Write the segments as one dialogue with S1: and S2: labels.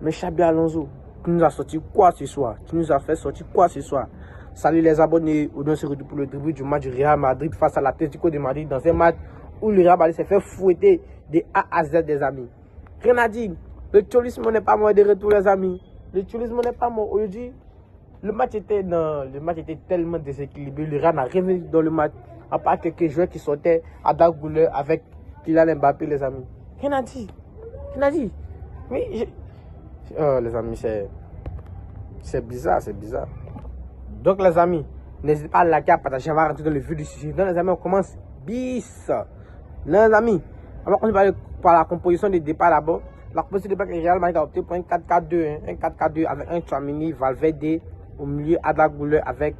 S1: Mais Xabi Alonso, tu nous as sorti quoi ce soir? Tu nous as fait sortir quoi ce soir? Salut les abonnés, on se retrouve pour le début du match du Real Madrid face à l'Atlético de Madrid dans un match où le Real Madrid s'est fait fouetter de A à Z des amis. Rien à dire, le cholisme n'est pas mort de retour les amis. Le cholisme n'est pas mort aujourd'hui. Le match était tellement déséquilibré, le Real n'a rien vu dans le match, à part quelques joueurs qui sortaient à Dagouleur avec Kylian Mbappé les amis. Rien à dire, rien à dire. Mais oh, les amis, c'est bizarre, c'est bizarre. Donc les amis, n'hésitez pas à liker, à partager, on va rentrer dans le vif du sujet. Donc les amis, on commence bis. Les amis, on va commencer par la composition des départs là-bas. La composition des départs, le Real Madrid a opté pour un 4-4-2, un 4-4-2 avec un Tchouaméni, Valverde, au milieu Arda Güler avec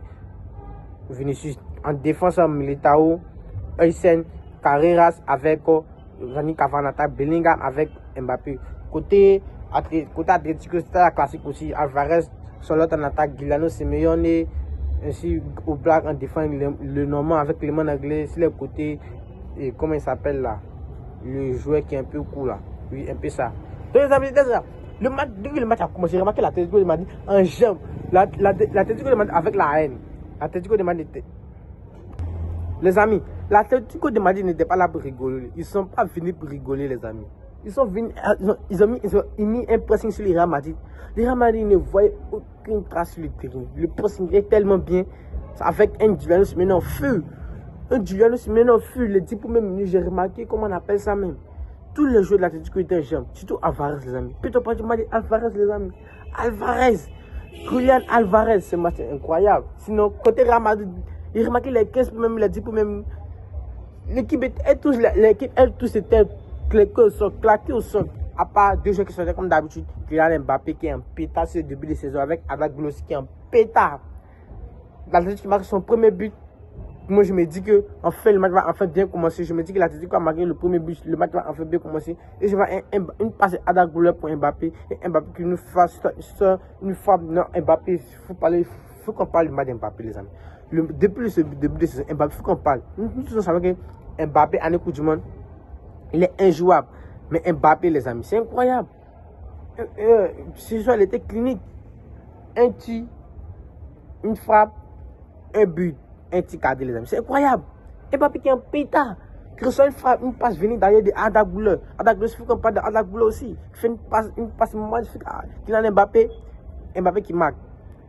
S1: Vinicius. En défense, Militao, Hysén, Carreras avec Rani Cavanata, Bellingham avec Mbappé. Côté Atlético, c'était la classique aussi. Alvarez, Solot en attaque, Guilano, Simeone, ainsi au black en défense, le Normand avec les mains anglais. Sur le côté, et comment il s'appelle là? Le joueur qui est un peu cool là. Oui, un peu ça. Donc les amis, le match, depuis le match a commencé, remarquez l'Atlético de Madrid en jambe. L'Atlético de Madrid avec la haine. L'Atlético de Madrid était... Les amis, l'Atlético de Madrid n'était pas là pour rigoler. Ils ne sont pas venus pour rigoler les amis. Ils sont venus, ils ont mis un pressing sur les Real Madrid. Les Real Madrid ne voyaient aucune trace sur le terrain. Le pressing est tellement bien. Avec un Juliano Simeone en feu. Un Juliano Simeone en feu. Les 10 premières minutes, j'ai remarqué comment on appelle ça même. Tous les joueurs de l'Atlético étaient en jambes. Surtout Alvarez les amis. Plutôt pas du mal Alvarez les amis. Alvarez. Julian Alvarez, ce match est incroyable. Sinon, côté Real Madrid, il remarqué les 15 premières minutes, les 10 premières minutes. L'équipe était claquée au sol. À part deux joueurs qui sont comme d'habitude. Kylian Mbappé qui est un pétard sur le début de saison avec Arda Güler qui est un pétard. L'Atlético marque son premier but. Moi je me dis que enfin le match va enfin bien commencer. Je me dis que l'Atlético a marqué le premier but. Le match va enfin bien commencer. Et je vois une passe à Arda Güler pour Mbappé. Et Mbappé qui nous fasse une frappe. Non, Mbappé, il faut qu'on parle du match d'Mbappé les amis. Depuis le début de saison, Mbappé, il faut qu'on parle. Nous tous savons que Mbappé à l'écoute du monde, il est injouable. Mais Mbappé les amis, c'est incroyable. Ce soir il était clinique. Un tir, une frappe, un but. Un petit cadre les amis, c'est incroyable. Mbappé qui est un pétard, qui reçoit une frappe, une passe venue derrière de Arda Güler. Arda Güler, il faut qu'on parle d'Arda Güler aussi. Qui fait une passe magnifique. Kylian Mbappé, Mbappé qui marque.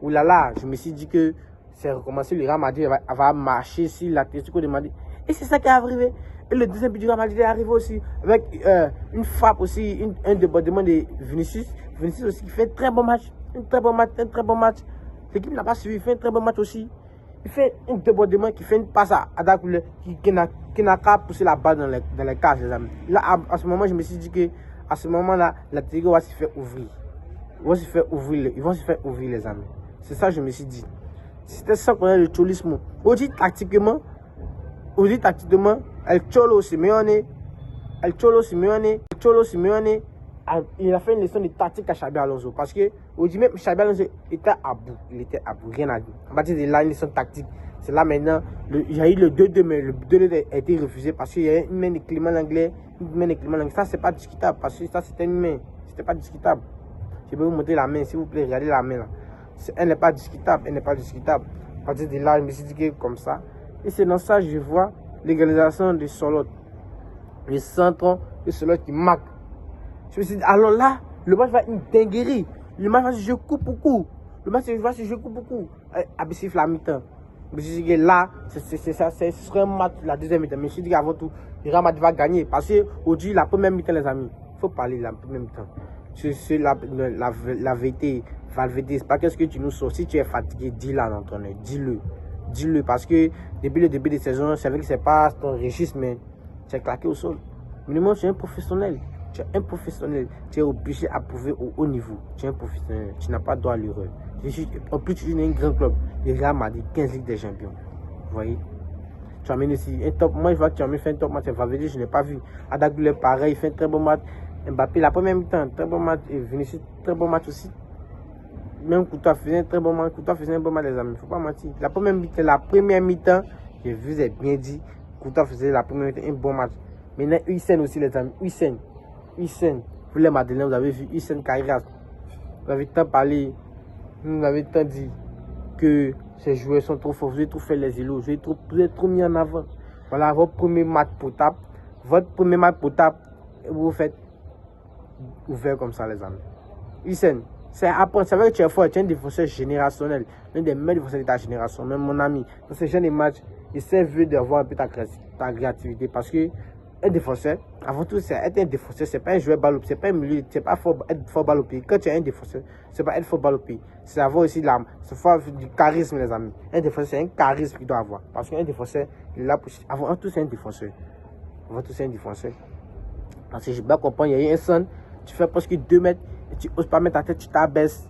S1: Ouh là là, je me suis dit que c'est recommencé, le Real Madrid va marcher sur l'Atlético de Madrid. Et c'est ça qui est arrivé. Et le deuxième but du Real Madrid est arrivé aussi avec une frappe aussi, un débordement de Vinicius. Vinicius aussi qui fait un très bon match. Un très bon match. L'équipe n'a pas suivi, il fait un très bon match aussi. Il fait un débordement qui fait une passe à Arda Güler qui n'a qu'à pousser la balle dans les cages, les amis. Là, à ce moment, je me suis dit que à ce moment-là, l'Atlético va se faire ouvrir. Ils vont se faire ouvrir, les amis. C'est ça que je me suis dit. C'était ça qu'on a le cholisme. Aujourd'hui, tactiquement, El Cholo Simeone, il a fait une leçon de tactique à Xabi Alonso. Parce que aujourd'hui même Xabi Alonso était à bout. Il était à bout, rien à dire. En partir de là, une leçon tactique. C'est là maintenant, il y a eu le 2-2, mais le 2-2 a été refusé parce qu'il y a une main de Clément Langlais. Ça, c'est pas discutable. Parce que ça, c'était une main. C'était pas discutable. Je peux vous montrer la main, s'il vous plaît. Regardez la main là. Elle n'est pas discutable. À partir de là, je me suis dit que comme ça. Et c'est dans ça que je vois l'égalisation de Solot. Le centre de Solot qui marque. Je me suis dit, alors là, le match va être une dinguerie. Le match va se jouer coup pour coup. Abissif la mi-temps. Je me suis dit que là, ce serait un match la deuxième mi-temps. Mais je me suis dit qu'avant tout, le Real Madrid va gagner. Parce qu'aujourd'hui, la première mi-temps, les amis, il faut parler de la première mi-temps. C'est la vérité. Valverde, c'est pas qu'est-ce que tu nous sors. Si tu es fatigué, dis-le à l'entraîneur. Dis-le. Parce que depuis le début de saison, c'est vrai que c'est pas ton registre, mais tu es claqué au sol. Minimum, tu es un professionnel. Tu es obligé à prouver au haut niveau. Tu es un professionnel. Tu n'as pas droit à l'erreur. En plus, tu es un grand club. Le Real Madrid, 15 Ligues des Champions. Vous voyez? Tu amènes aussi un top. Moi, je vois que tu as fait un top match. Valverde, je n'ai pas vu. Arda Güler, pareil, il fait un très bon match. Mbappé, la première mi-temps, très bon match. Et Vinicius, très bon match aussi. Même Courtois faisait un très bon match. Un bon match, les amis. Il ne faut pas mentir. La première mi-temps, je vous ai bien dit, Courtois faisait la première mi-temps un bon match. Maintenant, Hysén aussi, les amis. Hysén. Vous les Madeleines, vous avez vu Hysén Carreras. Vous avez tant parlé, vous avez tant dit que ces joueurs sont trop forts, vous avez trop fait les éloges, vous êtes trop mis en avant. Voilà votre premier match potable. Votre premier match potable, vous vous faites ouvert comme ça, les amis. Hussein, c'est vrai que tu es fort, tu es un défenseur générationnel, l'un des meilleurs défenseurs de ta génération, même mon ami. Dans ces jeunes matchs, il s'est vu d'avoir un peu ta créativité parce que un défenseur, avant tout, c'est être un défenseur, c'est pas un joueur balle au pied, c'est pas un milieu, c'est pas être fort balle au pied. Quand tu es un défenseur, c'est pas être fort balle au pied, c'est avoir aussi du charisme, les amis. Un défenseur, c'est un charisme qu'il doit avoir. Parce qu'un défenseur, il est là pour. Avant tout, c'est un défenseur. Avant tout, c'est un défenseur. Parce que je peux comprendre, il y a eu un son, tu fais presque 2 mètres et tu n'oses pas mettre ta tête, tu t'abaisses.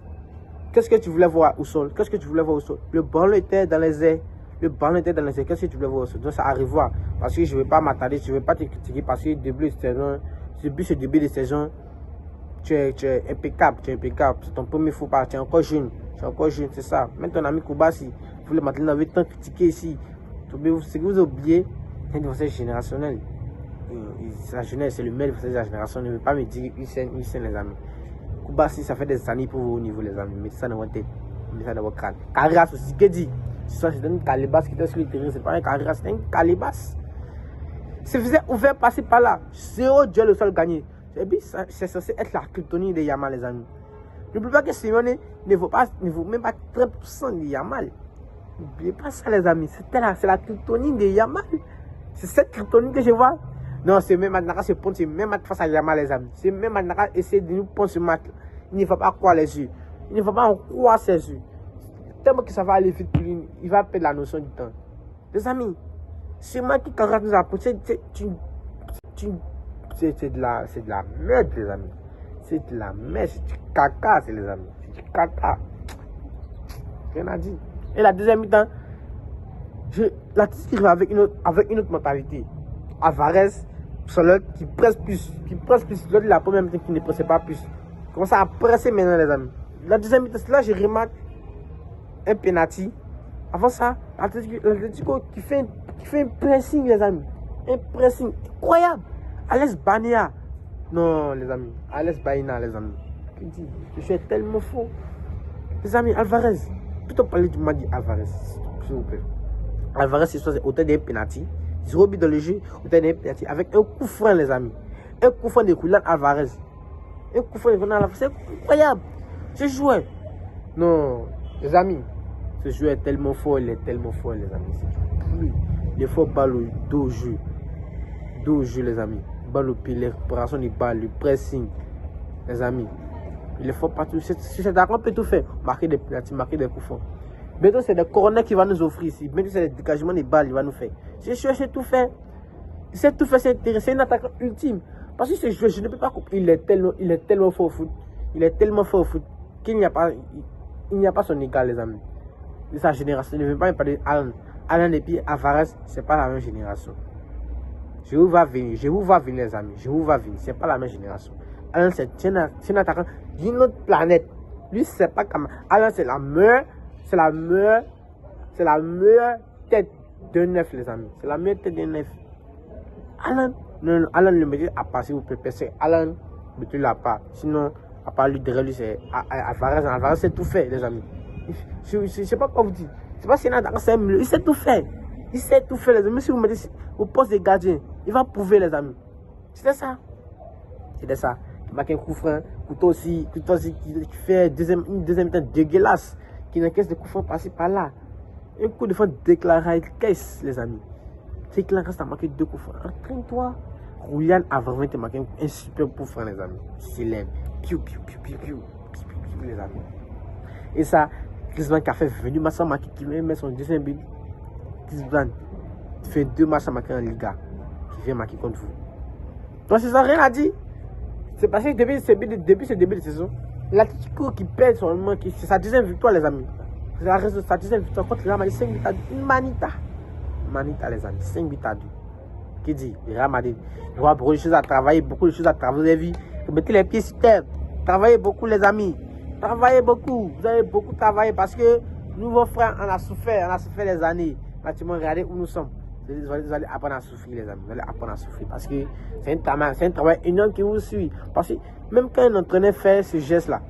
S1: Qu'est-ce que tu voulais voir au sol? Qu'est-ce que tu voulais voir au sol? Le ballon était dans les airs. Le ballon était dans les airs. Qu'est-ce que tu voulais voir au sol? Donc ça arrive. Parce que je ne vais pas m'attarder, je ne vais pas te critiquer parce que depuis ce début de saison, tu es impeccable. Tu es impeccable. C'est ton premier faux pas. Tu es encore jeune. C'est ça. Même ton ami Koubassi, vous le Madeleine avez tant critiqué ici. Ce que vous oubliez, c'est un défenseur générationnel. La jeunesse, c'est le meilleur défenseur de la génération. Ne veut pas me dire Hussein, les amis. Koubassi, ça fait des années pour vous au niveau, les amis. Mettez ça dans votre tête. Mettez ça dans votre crâne. Carrière aussi, qu'est-ce que dit? C'est une calebasse qui était sur le terrain. C'est pas un carrière, c'est une calebasse. C'est faisait ouvert passer par là. 0 duel au sol gagné. Et puis, c'est censé être la kryptonite de Yamal, les amis. N'oubliez pas que Simeone ne vaut même pas 30% de Yamal. N'oubliez pas ça, les amis. C'est la kryptonite de Yamal. C'est cette kryptonite que je vois. Non, c'est même Naka se prendre, c'est même face à Yamal, les amis. C'est même Naka essayer de nous prendre ce match. Il ne va pas croire les yeux. Il ne va pas en croire ses yeux. Tellement que ça va aller vite pour lui, il va perdre la notion du temps. Les amis, ce match qui nous apporte, c'est de la merde, les amis. C'est de la merde, c'est du caca, c'est les amis. C'est du caca. Rien à dire. Et la deuxième mi-temps, la tire avec une autre mentalité. Alvarez, qui presse plus. La première mi-temps qui ne pressait pas plus. Comment ça a pressé maintenant, les amis. La deuxième mi-temps, là, je remarque un penalty. Avant ça, l'Atlético qui fait un pressing, les amis. Un pressing incroyable. Alex Bania. Non, les amis. Alex Baina, les amis. Je suis tellement faux. Les amis, Alvarez. Plutôt parler du match d'Alvarez, s'il vous plaît. Alvarez, c'est autant d'un penalty. 0 but dans le jeu, autant d'un penalty. Avec un coup franc, les amis. Un coup franc de Julian Alvarez. Un coup franc de Julian Alvarez. C'est incroyable. Ce joueur. Non, les amis. Ce joueur est tellement fort, il est tellement fort, les amis. Il faut balle au jeu. Dos au jeu, les amis. Balle au pied, les récupérations des balles, le pressing. Les amis. Il faut partout. Si c'est d'accord, on peut tout faire. Marquer des pénaltys, marquer des coups francs. Bientôt, c'est des corners qu'il va nous offrir ici. Bientôt, c'est des dégagements des balles qu'il va nous faire. Ce joueur sait tout faire. Il sait tout faire, c'est un attaquant ultime. Parce que ce joueur, je ne peux pas comprendre. Il est tellement fort au foot. Il est tellement fort au foot qu'il n'y a pas son égal, les amis. De sa génération. Je ne veux pas me parler d'Alan. Alan et puis Alvarez, c'est pas la même génération. Je vous vois venir, les amis. Je vous vois venir. C'est pas la même génération. Alan, c'est un attaquant d'une autre planète. Lui, c'est pas comme. Alan, c'est la meilleure tête de neuf, les amis. C'est la meilleure tête de neuf. Alan, non, Alan le mérite à passer, vous pouvez passer. Alan, mettez la pas. Sinon, à part lui, derrière lui, c'est Alvarez. Alvarez, c'est tout fait, les amis. Je ne sais pas quoi vous dire. C'est pas si il sait tout faire. Il sait tout faire, les amis. Si vous mettez au poste de gardien, il va prouver, les amis. C'était ça. Il marque un coup franc. Couteau aussi qui fait une deuxième temps dégueulasse. Qui n'encaisse des coups francs passés par là. Un coup de franc déclaré, caisse, les amis. C'est qu'il reste à marquer 2 coups francs. Entraîne-toi. Roulian a vraiment marqué un super coup franc, les amis. S'élève. Piou, les amis. Et ça, Griezmann qui a fait venir Massa marquer, qui met son deuxième but. Griezmann fait 2 matchs à marquer en Liga. Qui vient marquer contre vous. Donc c'est ça, rien à dire. C'est parce que depuis ce début de saison, l'Atlético qui perd seulement, c'est sa deuxième victoire, les amis. C'est sa deuxième victoire contre le Real Madrid, 5 buts à 2. Une manita. Manita, les amis, 5 buts à 2. Qui dit, le Real Madrid, il y aura beaucoup de choses à travailler, Vous avez vu, vous mettez les pieds sur terre. Travaillez beaucoup, les amis. Travaillez beaucoup. Vous avez beaucoup travaillé parce que nous, vos frères, on a souffert des années. Pratiquement, regardez où nous sommes. Vous allez apprendre à souffrir, les amis. Vous allez apprendre à souffrir parce que c'est un travail énorme qui vous suit. Parce que même quand un entraîneur fait ce geste-là,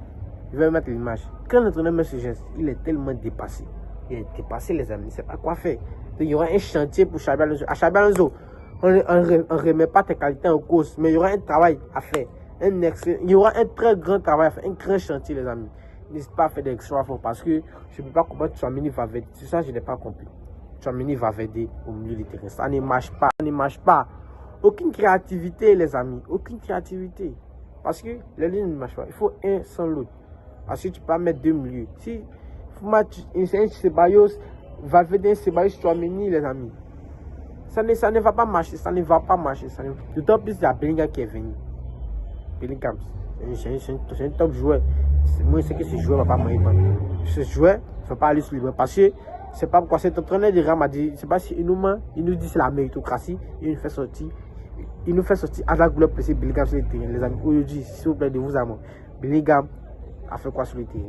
S1: Je vais mettre l'image. Quand l'entraîneur met ce geste, il est tellement dépassé. Il est dépassé, les amis. Il ne sait pas quoi faire. Donc, il y aura un chantier pour Xabi Alonso. À Xabi Alonso, on ne remet pas tes qualités en cause, mais il y aura un travail à faire. Il y aura un très grand travail à faire, un grand chantier, les amis. N'hésite pas à faire des choix forts parce que je ne peux pas comprendre que Tchouaméni va Valverde. C'est ça, je n'ai pas compris. Tchouaméni va Valverde au milieu du terrain. Ça ne marche pas. Ça ne marche pas. Aucune créativité, les amis. Aucune créativité. Parce que les lignes ne marchent pas. Il faut un sans l'autre. Parce que tu peux pas mettre deux milieux. Si il faut mettre un Ceballos, Valverde, Ceballos, Tchouaméni, les amis. Ça ne va pas marcher. Ça ne va pas marcher. D'autant plus, il y a Bellingham qui est venu. Bellingham, c'est un top joueur. Moi, je sais que ce joueur ne va pas m'aider. Ce joueur ne va pas aller sur le banc. Parce que c'est pas pourquoi cet entraîneur de Real Madrid, c'est pas si il nous dit c'est la méritocratie, il nous fait sortir. Il nous fait sortir à la couleur pressée Bellingham sur le terrain. Les amis, aujourd'hui, s'il vous plaît, de vous amants. Bellingham a fait quoi sur le terrain?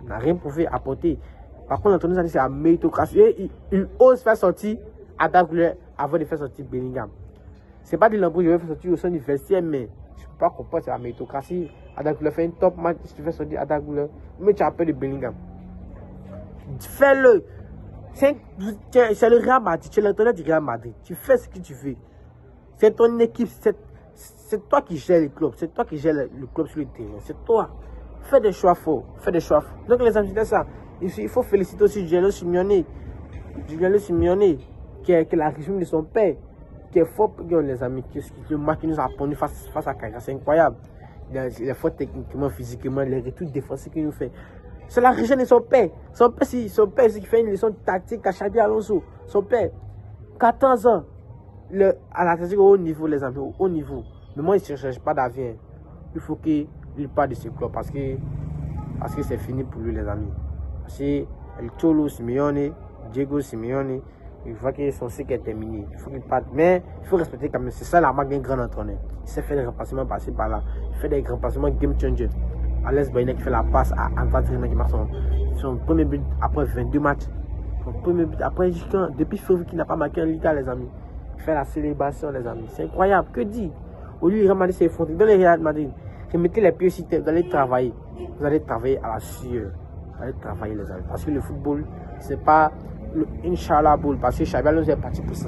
S1: Il n'a rien pour faire apporter. Par contre, l'entraîneur a dit c'est la méritocratie. Et il ose faire sortir à la couleur avant de faire sortir Bellingham. C'est pas de l'embrouille, je vais faire sortir au sein du vestiaire, mais je ne peux pas comprendre, c'est la méritocratie. Adagula fait un top match, si tu fais sortir Adagula, mais tu as peur de Bellingham. Fais-le. C'est le Real Madrid, tu es l'entraîneur du Real Madrid. Tu fais ce que tu veux. C'est ton équipe, c'est toi qui gères le club, c'est toi qui gères le club sur le terrain. C'est toi. Fais des choix forts, fais des choix forts. Donc les amis, c'est ça. Il faut féliciter aussi Gianluigi Simeone. Gianluigi Simeone, qui est la régime de son père, qui est fort, les amis, le match qui nous a pondu face à Cagliari, c'est incroyable. Il est fort techniquement, physiquement, les retours défensifs qu'il nous fait. C'est la région de son père. Son père, c'est qui fait une leçon tactique à Xabi Alonso. Son père, 14 ans, à l'Atlético au haut niveau, les amis, au haut niveau. Mais moi, il ne cherche pas d'avis. Il faut qu'il parte de ce club parce que c'est fini pour lui, les amis. Parce que El Cholo Simeone, Diego Simeone, il voit que son cycle est terminé. Il faut qu'il parte. Mais il faut respecter quand même. C'est ça la marque d'un grand entraîneur. Il sait faire des remplacements par-ci par-là. Il fait des remplacements game changer. Alex Bailey qui fait la passe à Antoine Griezmann qui marque son premier but après 22 matchs. Son premier but après depuis février qu'il n'a pas marqué en Liga, les amis. Il fait la célébration, les amis. C'est incroyable. Que dit? Au lieu de Real Madrid s'est effondré. Dans les Real Madrid, remettez les pieds aussi. Vous allez travailler. Vous allez travailler à la sueur. Vous allez travailler, les amis. Parce que le football, c'est pas le Inch'Allah Bowl. Parce que Xabi Alonso est parti pour ça.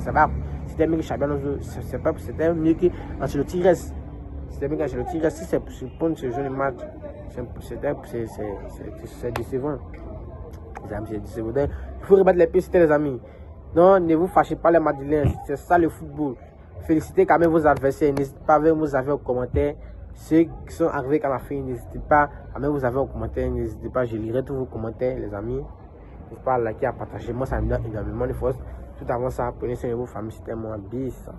S1: C'était mieux que Xabi Alonso. C'était mieux que Ancelotti reste. C'était mieux qu'Ancelotti reste. Si c'est pour prendre ce jeu de match, c'est décevant. Les amis, c'est décevant. Il faut rebattre les pieds, les amis. Non, ne vous fâchez pas les Madrilènes. C'est ça le football. Félicitez quand même vos adversaires. N'hésitez pas à mettre vos avis en commentaire. Ceux qui sont arrivés quand la fin, n'hésitez pas à mettre vos avis en commentaire. N'hésitez pas, je lirai tous vos commentaires, les amis. N'hésitez pas à liker, à partager. Moi, ça me donne énormément de force. Tout avant ça, prenez soin de vos familles. C'était moi. Bis.